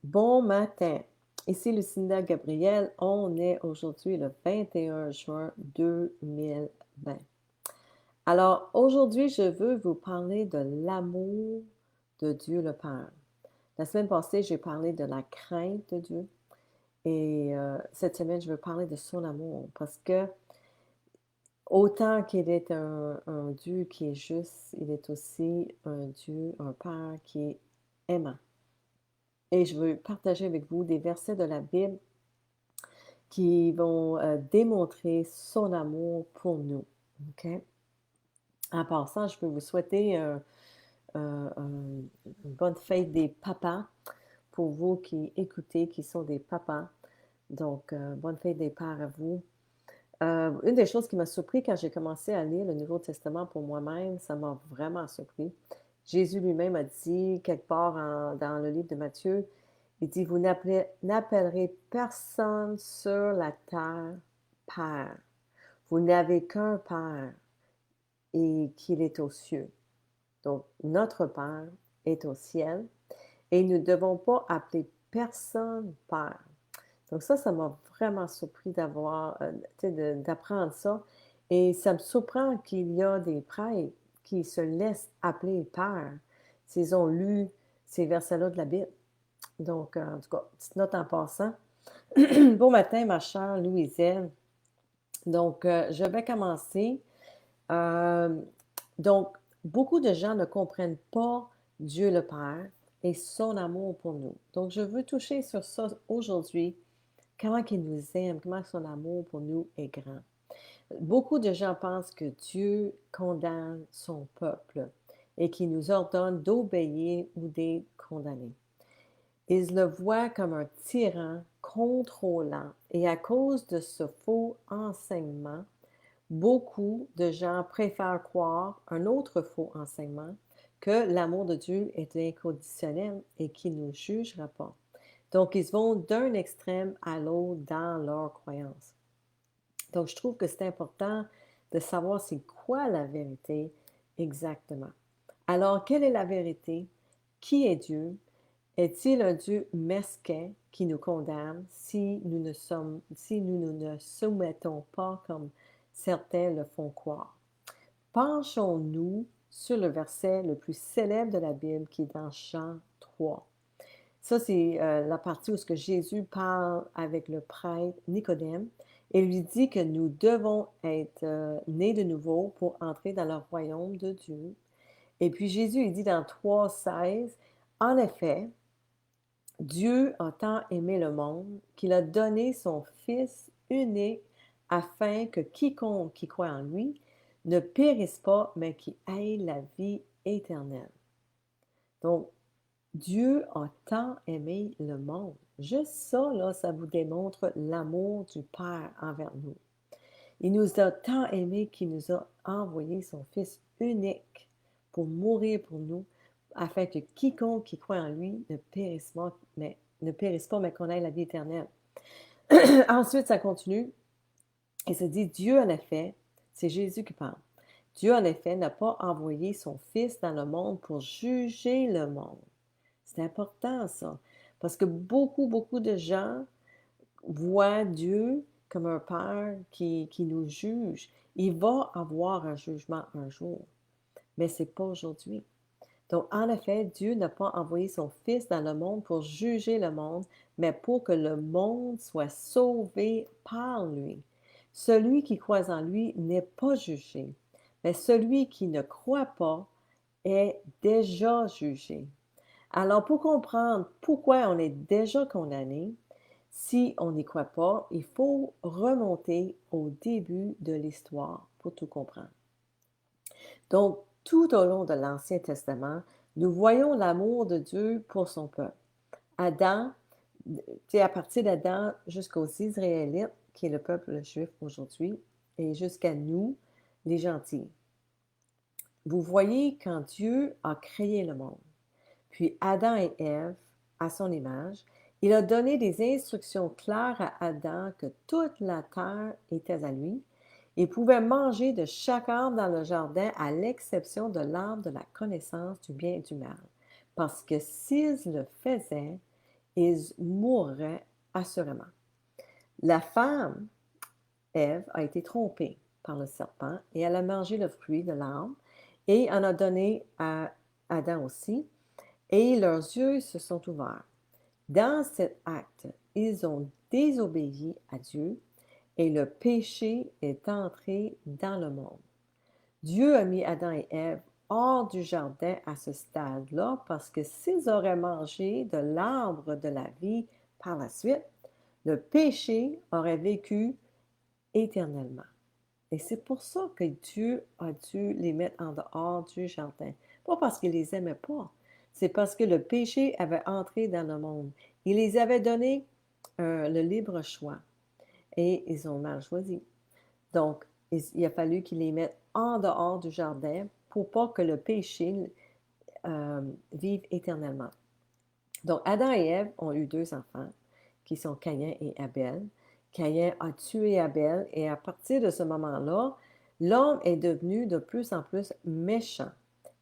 Bon matin. Ici Lucinda Gabriel. On est aujourd'hui le 21 juin 2020. Alors, aujourd'hui, je veux vous parler de l'amour de Dieu le Père. La semaine passée, j'ai parlé de la crainte de Dieu. Et cette semaine, je veux parler de son amour parce que autant qu'il est un Dieu qui est juste, il est aussi un Dieu, un Père qui est aimant. Et je veux partager avec vous des versets de la Bible qui vont démontrer son amour pour nous. OK? En passant, je peux vous souhaiter une bonne fête des papas pour vous qui écoutez, qui sont des papas. Donc, bonne fête des pères à vous. Une des choses qui m'a surpris quand j'ai commencé à lire le Nouveau Testament pour moi-même, ça m'a vraiment surpris. Jésus lui-même a dit, quelque part dans le livre de Matthieu, il dit, vous n'appellerez personne sur la terre Père. Vous n'avez qu'un Père et qu'il est aux cieux. Donc, notre Père est au ciel et nous ne devons pas appeler personne Père. Donc ça m'a vraiment surpris d'apprendre ça. Et ça me surprend qu'il y a des prêtres qui se laissent appeler Père s'ils ont lu ces versets-là de la Bible. Donc, en tout cas, petite note en passant. Bon matin, ma chère Louiselle. Donc, je vais commencer. Euh, donc, beaucoup de gens ne comprennent pas Dieu le Père et son amour pour nous. Donc, je veux toucher sur ça aujourd'hui. Comment il nous aime, comment son amour pour nous est grand. Beaucoup de gens pensent que Dieu condamne son peuple et qu'il nous ordonne d'obéir ou d'être condamnés. Ils le voient comme un tyran contrôlant et à cause de ce faux enseignement, beaucoup de gens préfèrent croire un autre faux enseignement, que l'amour de Dieu est inconditionnel et qu'il ne nous jugera pas. Donc, ils vont d'un extrême à l'autre dans leur croyance. Donc, je trouve que c'est important de savoir c'est quoi la vérité exactement. Alors, quelle est la vérité? Qui est Dieu? Est-il un Dieu mesquin qui nous condamne si nous ne nous soumettons pas comme certains le font croire? Penchons-nous sur le verset le plus célèbre de la Bible qui est dans Jean 3. Ça, c'est la partie où ce que Jésus parle avec le prêtre Nicodème et lui dit que nous devons être nés de nouveau pour entrer dans le royaume de Dieu. Et puis Jésus, il dit dans 3,16, en effet, Dieu a tant aimé le monde qu'il a donné son Fils unique afin que quiconque qui croit en lui ne périsse pas, mais qui ait la vie éternelle. Donc, Dieu a tant aimé le monde. Juste ça, là, ça vous démontre l'amour du Père envers nous. Il nous a tant aimés qu'il nous a envoyé son Fils unique pour mourir pour nous, afin que quiconque qui croit en lui ne périsse pas, mais qu'on ait la vie éternelle. Ensuite, ça continue et ça dit, Dieu en effet, c'est Jésus qui parle, Dieu en effet n'a pas envoyé son Fils dans le monde pour juger le monde. C'est important ça, parce que beaucoup de gens voient Dieu comme un Père qui nous juge. Il va avoir un jugement un jour, mais ce n'est pas aujourd'hui. Donc, en effet, Dieu n'a pas envoyé son Fils dans le monde pour juger le monde, mais pour que le monde soit sauvé par lui. Celui qui croit en lui n'est pas jugé, mais celui qui ne croit pas est déjà jugé. Alors, pour comprendre pourquoi on est déjà condamné, si on n'y croit pas, il faut remonter au début de l'histoire pour tout comprendre. Donc, tout au long de l'Ancien Testament, nous voyons l'amour de Dieu pour son peuple. Adam, à partir d'Adam jusqu'aux Israélites, qui est le peuple juif aujourd'hui, et jusqu'à nous, les gentils. Vous voyez quand Dieu a créé le monde, puis Adam et Ève, à son image, il a donné des instructions claires à Adam que toute la terre était à lui. Il pouvait manger de chaque arbre dans le jardin à l'exception de l'arbre de la connaissance du bien et du mal. Parce que s'ils le faisaient, ils mourraient assurément. La femme, Ève, a été trompée par le serpent et elle a mangé le fruit de l'arbre et en a donné à Adam aussi, et leurs yeux se sont ouverts. Dans cet acte, ils ont désobéi à Dieu et le péché est entré dans le monde. Dieu a mis Adam et Ève hors du jardin à ce stade-là parce que s'ils auraient mangé de l'arbre de la vie par la suite, le péché aurait vécu éternellement. Et c'est pour ça que Dieu a dû les mettre en dehors du jardin. Pas parce qu'il les aimait pas, c'est parce que le péché avait entré dans le monde. Il les avait donné le libre choix et ils ont mal choisi. Donc, il a fallu qu'il les mette en dehors du jardin pour pas que le péché vive éternellement. Donc, Adam et Ève ont eu 2 enfants, qui sont Caïn et Abel. Caïn a tué Abel et à partir de ce moment-là, l'homme est devenu de plus en plus méchant.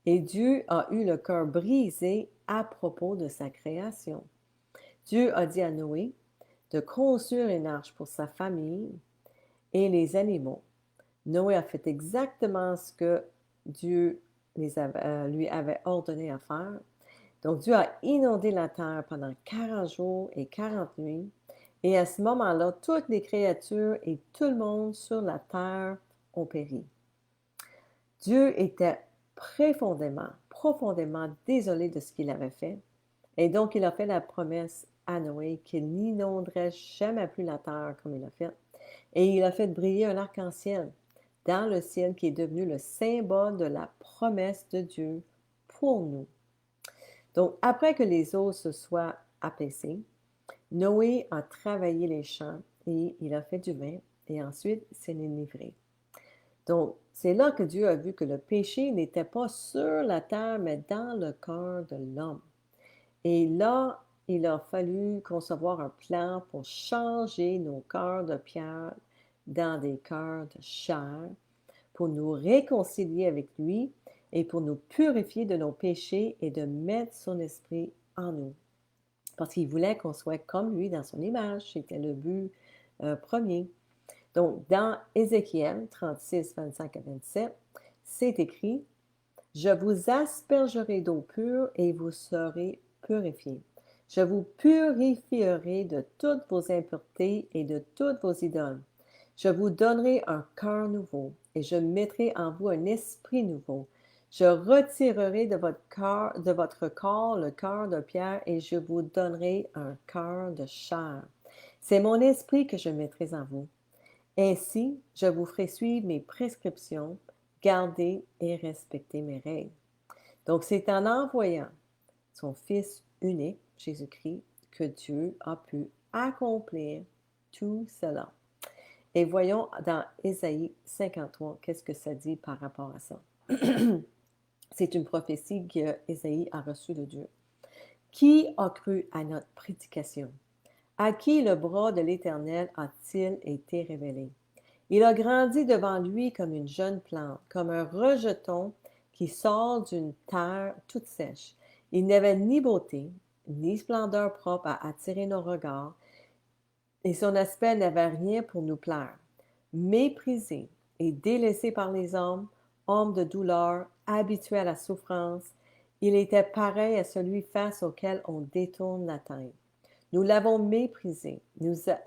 Et Dieu a eu le cœur brisé à propos de sa création. Dieu a dit à Noé de construire une arche pour sa famille et les animaux. Noé a fait exactement ce que Dieu lui avait ordonné à faire. Donc Dieu a inondé la terre pendant 40 jours et 40 nuits. Et à ce moment-là, toutes les créatures et tout le monde sur la terre ont péri. Dieu était profondément désolé de ce qu'il avait fait. Et donc, il a fait la promesse à Noé qu'il n'inonderait jamais plus la terre comme il a fait. Et il a fait briller un arc-en-ciel dans le ciel qui est devenu le symbole de la promesse de Dieu pour nous. Donc, après que les eaux se soient apaisées, Noé a travaillé les champs et il a fait du vin et ensuite s'est livré. Donc, c'est là que Dieu a vu que le péché n'était pas sur la terre, mais dans le cœur de l'homme. Et là, il a fallu concevoir un plan pour changer nos cœurs de pierre dans des cœurs de chair, pour nous réconcilier avec lui et pour nous purifier de nos péchés et de mettre son esprit en nous. Parce qu'il voulait qu'on soit comme lui dans son image. C'était le but premier. Donc, dans Ézéchiel 36, 25 à 27, c'est écrit « Je vous aspergerai d'eau pure et vous serez purifiés. Je vous purifierai de toutes vos impuretés et de toutes vos idoles. Je vous donnerai un cœur nouveau et je mettrai en vous un esprit nouveau. Je retirerai de votre corps le cœur de pierre et je vous donnerai un cœur de chair. C'est mon esprit que je mettrai en vous. Ainsi, je vous ferai suivre mes prescriptions, garder et respecter mes règles. » Donc, c'est en envoyant son Fils unique, Jésus-Christ, que Dieu a pu accomplir tout cela. Et voyons dans Ésaïe 53, qu'est-ce que ça dit par rapport à ça. C'est une prophétie qu'Ésaïe a reçue de Dieu. Qui a cru à notre prédication? À qui le bras de l'Éternel a-t-il été révélé? Il a grandi devant lui comme une jeune plante, comme un rejeton qui sort d'une terre toute sèche. Il n'avait ni beauté, ni splendeur propre à attirer nos regards, et son aspect n'avait rien pour nous plaire. Méprisé et délaissé par les hommes, homme de douleur, habitué à la souffrance, il était pareil à celui face auquel on détourne la tête. Nous l'avons méprisé,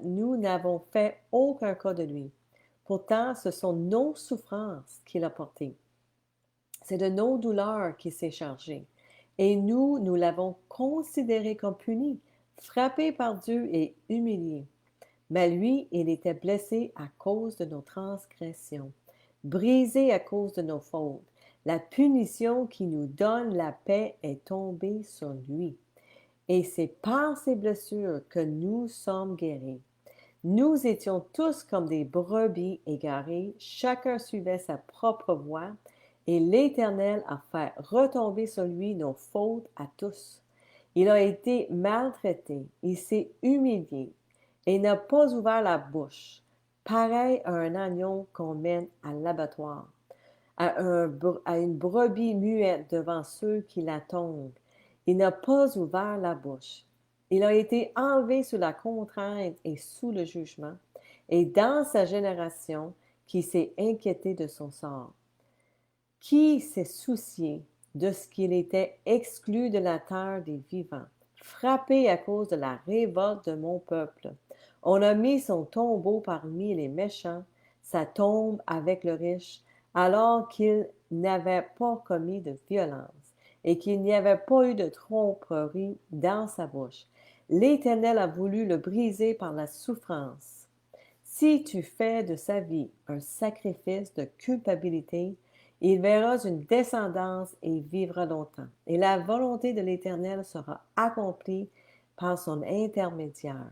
nous n'avons fait aucun cas de lui. Pourtant, ce sont nos souffrances qu'il a portées. C'est de nos douleurs qu'il s'est chargé. Et nous l'avons considéré comme puni, frappé par Dieu et humilié. Mais lui, il était blessé à cause de nos transgressions, brisé à cause de nos fautes. La punition qui nous donne la paix est tombée sur lui. Et c'est par ses blessures que nous sommes guéris. Nous étions tous comme des brebis égarées, chacun suivait sa propre voie, et l'Éternel a fait retomber sur lui nos fautes à tous. Il a été maltraité, il s'est humilié, et n'a pas ouvert la bouche, pareil à un agneau qu'on mène à l'abattoir, à une brebis muette devant ceux qui la tombent. Il n'a pas ouvert la bouche. Il a été enlevé sous la contrainte et sous le jugement, et dans sa génération, qui s'est inquiété de son sort, qui s'est soucié de ce qu'il était exclu de la terre des vivants, frappé à cause de la révolte de mon peuple. On a mis son tombeau parmi les méchants, sa tombe avec le riche, alors qu'il n'avait pas commis de violence et qu'il n'y avait pas eu de tromperie dans sa bouche. L'Éternel a voulu le briser par la souffrance. Si tu fais de sa vie un sacrifice de culpabilité, il verra une descendance et vivra longtemps. Et la volonté de l'Éternel sera accomplie par son intermédiaire.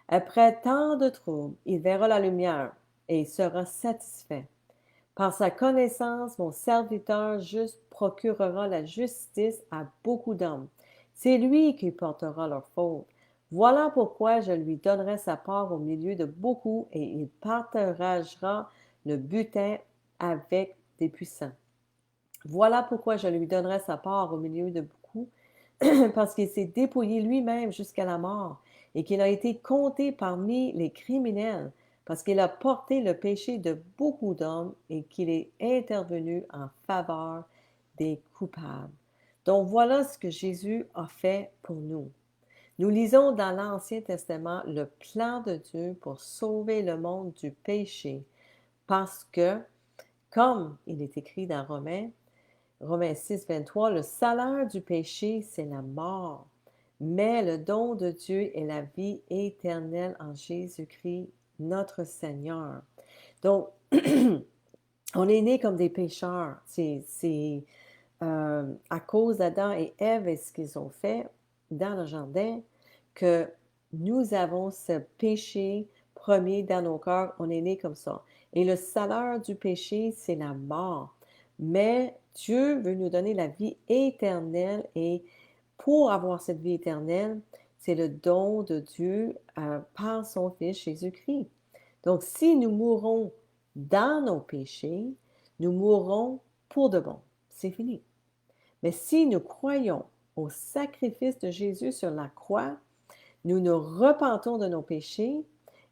Après tant de troubles, il verra la lumière et il sera satisfait. Par sa connaissance, mon serviteur juste procurera la justice à beaucoup d'hommes. C'est lui qui portera leurs fautes. Voilà pourquoi je lui donnerai sa part au milieu de beaucoup et il partagera le butin avec des puissants. Voilà pourquoi je lui donnerai sa part au milieu de beaucoup, parce qu'il s'est dépouillé lui-même jusqu'à la mort et qu'il a été compté parmi les criminels, parce qu'il a porté le péché de beaucoup d'hommes et qu'il est intervenu en faveur des coupables. Donc voilà ce que Jésus a fait pour nous. Nous lisons dans l'Ancien Testament le plan de Dieu pour sauver le monde du péché, parce que, comme il est écrit dans Romains 6, 23, le salaire du péché, c'est la mort, mais le don de Dieu est la vie éternelle en Jésus-Christ, notre Seigneur. Donc, on est nés comme des pécheurs. C'est à cause d'Adam et Ève et ce qu'ils ont fait dans le jardin que nous avons ce péché premier dans nos cœurs. On est nés comme ça. Et le salaire du péché, c'est la mort. Mais Dieu veut nous donner la vie éternelle et pour avoir cette vie éternelle, c'est le don de Dieu par son Fils Jésus-Christ. Donc, si nous mourons dans nos péchés, nous mourrons pour de bon. C'est fini. Mais si nous croyons au sacrifice de Jésus sur la croix, nous nous repentons de nos péchés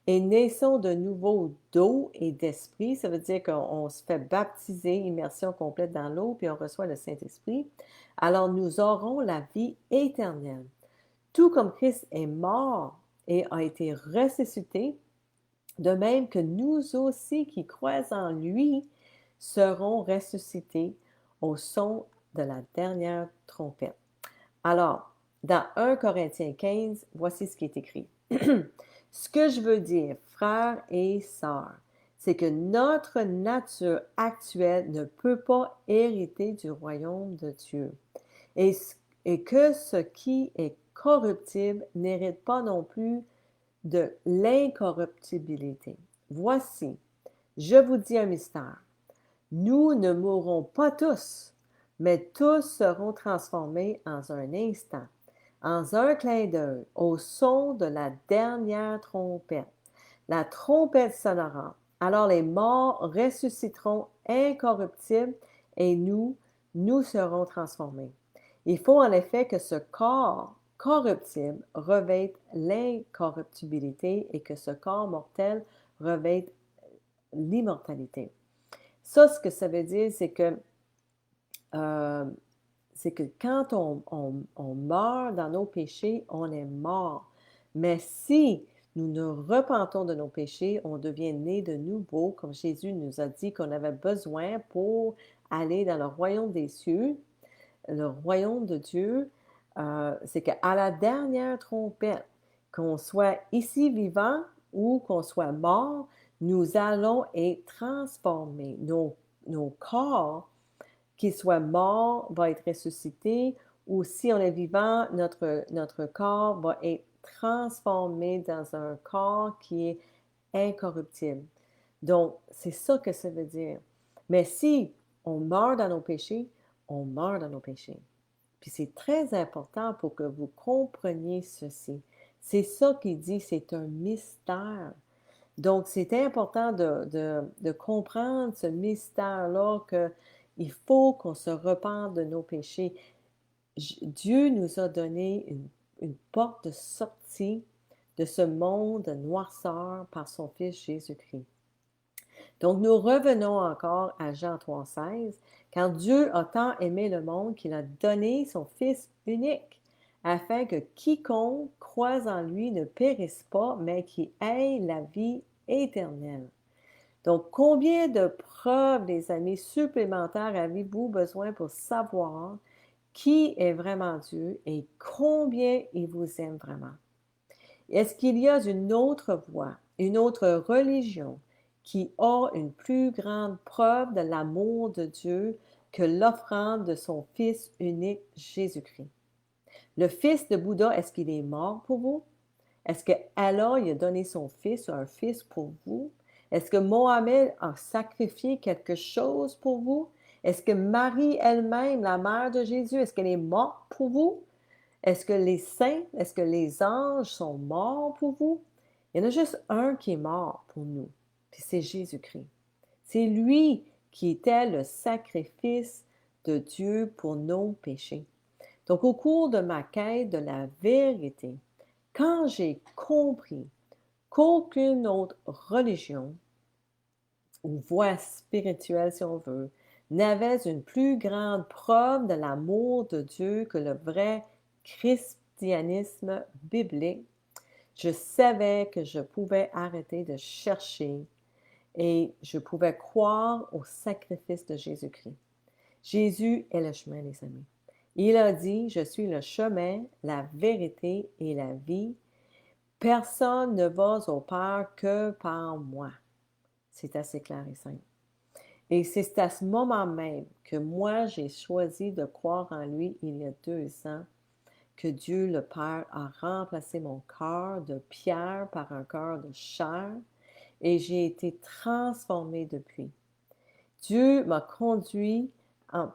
et naissons de nouveau d'eau et d'esprit. Ça veut dire qu'on se fait baptiser, immersion complète dans l'eau, puis on reçoit le Saint-Esprit. Alors nous aurons la vie éternelle. Tout comme Christ est mort et a été ressuscité, de même que nous aussi qui croyons en lui serons ressuscités au son de la dernière trompette. Alors, dans 1 Corinthiens 15, voici ce qui est écrit. Ce que je veux dire, frères et sœurs, c'est que notre nature actuelle ne peut pas hériter du royaume de Dieu. Et, que ce qui est corruptible n'hérite pas non plus de l'incorruptibilité. Voici, je vous dis un mystère. Nous ne mourrons pas tous, mais tous seront transformés en un instant, en un clin d'œil, au son de la dernière trompette. La trompette sonnera. Alors les morts ressusciteront incorruptibles et nous serons transformés. Il faut en effet que ce corps corruptible revête l'incorruptibilité et que ce corps mortel revête l'immortalité. Ça, ce que ça veut dire, euh, c'est que quand on meurt dans nos péchés, on est mort. Mais si nous nous repentons de nos péchés, on devient né de nouveau, comme Jésus nous a dit qu'on avait besoin pour aller dans le royaume des cieux, le royaume de Dieu. C'est qu'à la dernière trompette, qu'on soit ici vivant ou qu'on soit mort, nous allons être transformés. Nos corps, qu'ils soient morts, vont être ressuscités, ou si on est vivant, notre corps va être transformé dans un corps qui est incorruptible. Donc, c'est ça que ça veut dire. Mais si on meurt dans nos péchés, on meurt dans nos péchés. Puis c'est très important pour que vous compreniez ceci. C'est ça qu'il dit, c'est un mystère. Donc, c'est important de comprendre ce mystère-là, qu'il faut qu'on se repente de nos péchés. Dieu nous a donné une porte de sortie de ce monde de noirceur par son Fils Jésus-Christ. Donc, nous revenons encore à Jean 3,16. Quand Dieu a tant aimé le monde qu'il a donné son Fils unique, afin que quiconque croise en lui ne périsse pas, mais qui ait la vie éternelle. Donc, combien de preuves, les amis, supplémentaires avez-vous besoin pour savoir qui est vraiment Dieu et combien il vous aime vraiment? Est-ce qu'il y a une autre voie, une autre religion qui a une plus grande preuve de l'amour de Dieu que l'offrande de son Fils unique Jésus-Christ? Le Fils de Bouddha, est-ce qu'il est mort pour vous? Est-ce que Allah il a donné son Fils, un Fils pour vous? Est-ce que Mohamed a sacrifié quelque chose pour vous? Est-ce que Marie elle-même, la mère de Jésus, est-ce qu'elle est morte pour vous? Est-ce que les saints, est-ce que les anges sont morts pour vous? Il y en a juste un qui est mort pour nous, puis c'est Jésus-Christ. C'est lui qui était le sacrifice de Dieu pour nos péchés. Donc, au cours de ma quête de la vérité, quand j'ai compris qu'aucune autre religion ou voie spirituelle, si on veut, n'avait une plus grande preuve de l'amour de Dieu que le vrai christianisme biblique, je savais que je pouvais arrêter de chercher et je pouvais croire au sacrifice de Jésus-Christ. Jésus est le chemin, les amis. Il a dit, je suis le chemin, la vérité et la vie. Personne ne va au Père que par moi. C'est assez clair et simple. Et c'est à ce moment même que moi, j'ai choisi de croire en lui il y a 2 ans, que Dieu le Père a remplacé mon cœur de pierre par un cœur de chair et j'ai été transformée depuis. Dieu m'a conduit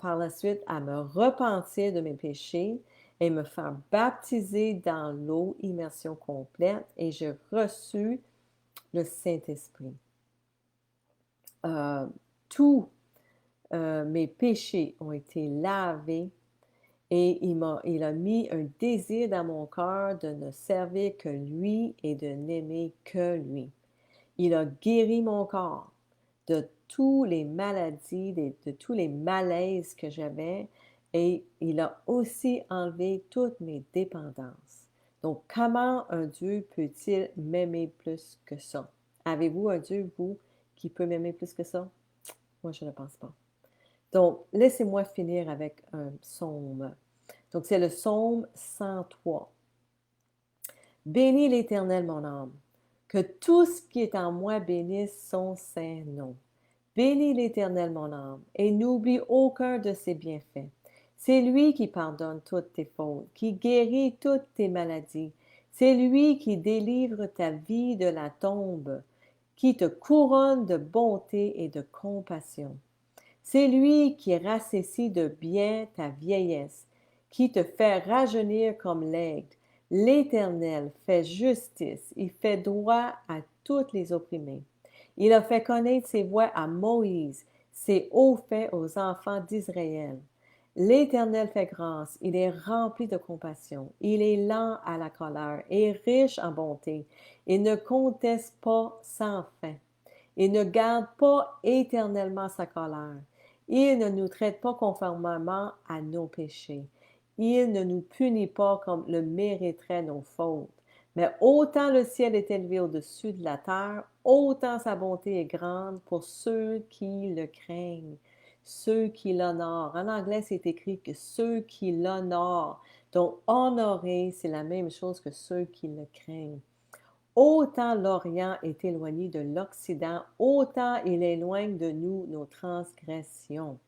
par la suite à me repentir de mes péchés et me faire baptiser dans l'eau, immersion complète, et j'ai reçu le Saint-Esprit. Tous mes péchés ont été lavés et il a mis un désir dans mon cœur de ne servir que lui et de n'aimer que lui. Il a guéri mon corps de toutes les maladies, de tous les malaises que j'avais et il a aussi enlevé toutes mes dépendances. Donc, comment un Dieu peut-il m'aimer plus que ça? Avez-vous un Dieu, vous, qui peut m'aimer plus que ça? Moi, je ne pense pas. Donc, laissez-moi finir avec un psaume. Donc, c'est le psaume 103. Bénis l'Éternel, mon âme, que tout ce qui est en moi bénisse son saint nom. Bénis l'Éternel, mon âme, et n'oublie aucun de ses bienfaits. C'est lui qui pardonne toutes tes fautes, qui guérit toutes tes maladies. C'est lui qui délivre ta vie de la tombe, qui te couronne de bonté et de compassion. C'est lui qui rassécit de bien ta vieillesse, qui te fait rajeunir comme l'aigle. L'Éternel fait justice, il fait droit à tous les opprimés. Il a fait connaître ses voies à Moïse, ses hauts faits aux enfants d'Israël. L'Éternel fait grâce, il est rempli de compassion, il est lent à la colère et riche en bonté. Il ne conteste pas sans fin. Il ne garde pas éternellement sa colère. Il ne nous traite pas conformément à nos péchés. Il ne nous punit pas comme le mériteraient nos fautes. Mais autant le ciel est élevé au-dessus de la terre, autant sa bonté est grande pour ceux qui le craignent, ceux qui l'honorent. En anglais, c'est écrit que ceux qui l'honorent. Donc, honorer, c'est la même chose que ceux qui le craignent. Autant l'Orient est éloigné de l'Occident, autant il éloigne de nous nos transgressions.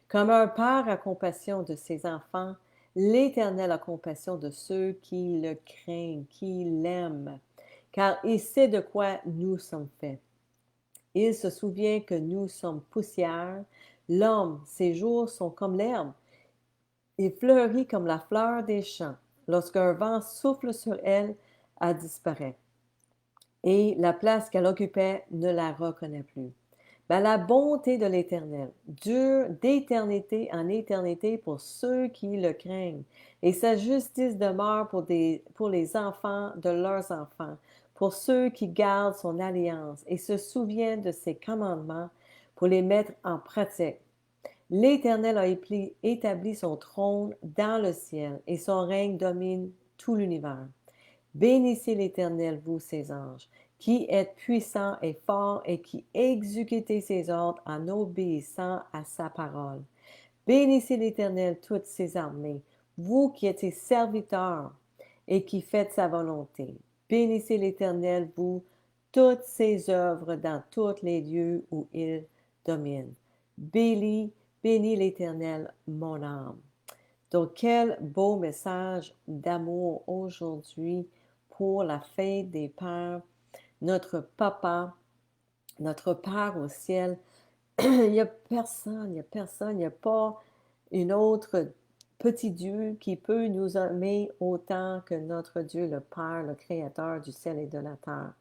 Comme un père a compassion de ses enfants, l'Éternel a compassion de ceux qui le craignent, qui l'aiment, car il sait de quoi nous sommes faits. Il se souvient que nous sommes poussière. L'homme, ses jours sont comme l'herbe. Il fleurit comme la fleur des champs. Lorsqu'un vent souffle sur elle, elle disparaît. Et la place qu'elle occupait ne la reconnaît plus. Ben, la bonté de l'Éternel dure d'éternité en éternité pour ceux qui le craignent. Et sa justice demeure pour les enfants de leurs enfants, pour ceux qui gardent son alliance et se souviennent de ses commandements pour les mettre en pratique. L'Éternel a établi son trône dans le ciel et son règne domine tout l'univers. Bénissez l'Éternel, vous, ses anges, qui êtes puissants et forts et qui exécutez ses ordres en obéissant à sa parole. Bénissez l'Éternel, toutes ses armées, vous qui êtes ses serviteurs et qui faites sa volonté. Bénissez l'Éternel, vous, toutes ses œuvres dans tous les lieux où il domine. Bénis l'Éternel, mon âme. Donc, quel beau message d'amour aujourd'hui pour la fête des pères. Notre papa, notre Père au ciel, il n'y a personne, il n'y a pas une autre petit Dieu qui peut nous aimer autant que notre Dieu, le Père, le Créateur du ciel et de la terre.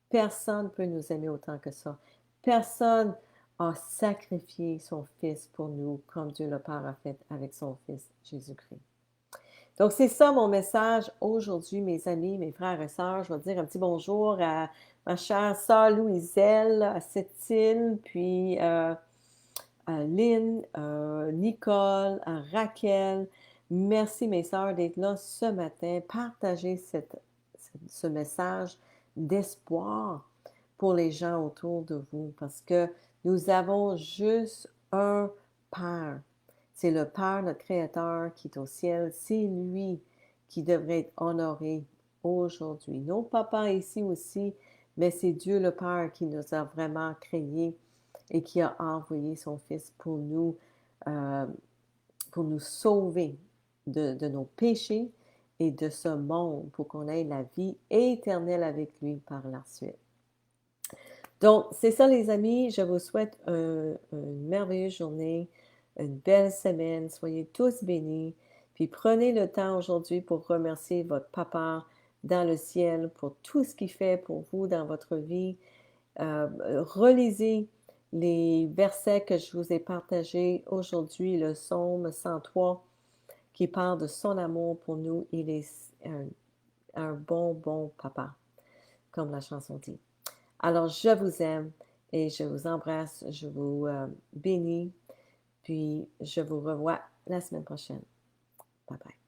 Personne ne peut nous aimer autant que ça. Personne a sacrifié son Fils pour nous comme Dieu le Père a fait avec son Fils Jésus-Christ. Donc, c'est ça mon message aujourd'hui, mes amis, mes frères et sœurs. Je vais dire un petit bonjour à ma chère sœur Louiselle, à Cécile, puis à Lynn, Nicole, à Raquel. Merci, mes sœurs, d'être là ce matin. Partagez ce message d'espoir pour les gens autour de vous parce que nous avons juste un Père. C'est le Père, notre Créateur qui est au ciel. C'est lui qui devrait être honoré aujourd'hui. Nos papas ici aussi, mais c'est Dieu le Père qui nous a vraiment créés et qui a envoyé son Fils euh, pour nous sauver de nos péchés et de ce monde pour qu'on ait la vie éternelle avec lui par la suite. Donc, c'est ça les amis, je vous souhaite une merveilleuse journée, une belle semaine, soyez tous bénis, puis prenez le temps aujourd'hui pour remercier votre papa dans le ciel pour tout ce qu'il fait pour vous dans votre vie. Relisez les versets que je vous ai partagés aujourd'hui, le psaume 103 qui parle de son amour pour nous. Il est un bon papa, comme la chanson dit. Alors, je vous aime et je vous embrasse, je vous bénis, puis je vous revois la semaine prochaine. Bye bye.